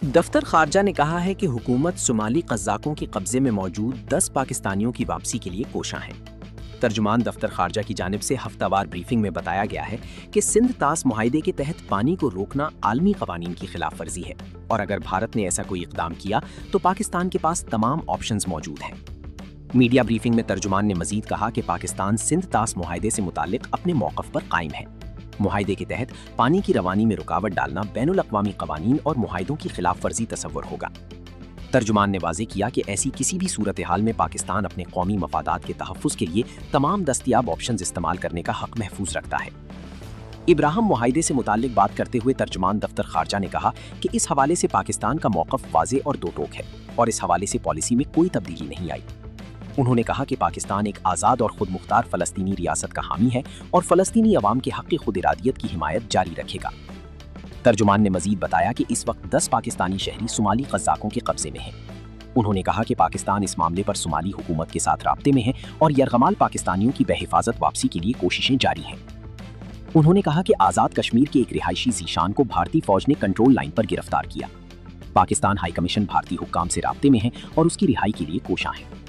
दफ्तर खारजा ने कहा है कि हुकूमत सोमाली कज़ाकों के कब्जे में मौजूद 10 पाकिस्तानियों की वापसी के लिए कोशां है। तर्जुमान दफ्तर खारजा की जानिब से हफ्तावार ब्रीफिंग में बताया गया है कि सिंध तास मुआहिदे के तहत पानी को रोकना आलमी कवानीन की खिलाफ वर्जी है और अगर भारत ने ऐसा कोई इकदाम किया तो पाकिस्तान के पास तमाम ऑप्शंस मौजूद हैं। मीडिया ब्रीफिंग में तर्जुमान ने मजीद कहा कि पाकिस्तान सिंध तास मुआहिदे से मुताल्लिक अपने मौक़िफ़ पर कायम है। मुआहिदे के तहत पानी की रवानी में रुकावट डालना बैनुल अक़वामी क़वानीन और मुआहिदों की खिलाफ वर्जी तसव्वुर होगा। तर्जुमान ने वाज़ेह किया कि ऐसी किसी भी सूरत हाल में पाकिस्तान अपने कौमी मफादात के तहफ़्फ़ुज़ के लिए तमाम दस्तयाब ऑप्शंस इस्तेमाल करने का हक़ महफूज रखता है। इब्राहिम मुआहिदे से मुताल्लिक बात करते हुए तर्जुमान दफ्तर खारजा ने कहा कि इस हवाले से पाकिस्तान का मौक़िफ़ वाज़ेह और दो टोक है और इस हवाले से पॉलिसी में कोई तब्दीली नहीं आई। उन्होंने कहा कि पाकिस्तान एक आज़ाद और खुद मुख्तार फ़लस्तीनी रियासत का हामी है और फ़लस्तीनी अवाम के हक़ खुद इरादियत की हिमायत जारी रखेगा। तर्जुमान ने मजीद बताया कि इस वक्त 10 पाकिस्तानी शहरी सोमाली कज़ाकों के कब्जे में हैं। उन्होंने कहा कि पाकिस्तान इस मामले पर सोमाली हुकूमत के साथ राब्ते में है और यरगमाल पाकिस्तानियों की बहिफाजत वापसी के लिए कोशिशें जारी हैं। उन्होंने कहा कि आज़ाद कश्मीर के एक रिहायशी ज़ीशान को भारतीय फ़ौज ने कंट्रोल लाइन पर गिरफ्तार किया। पाकिस्तान हाई कमीशन भारतीय हुक्काम से राब्ते में है और उसकी रिहाई के लिए कोशां है।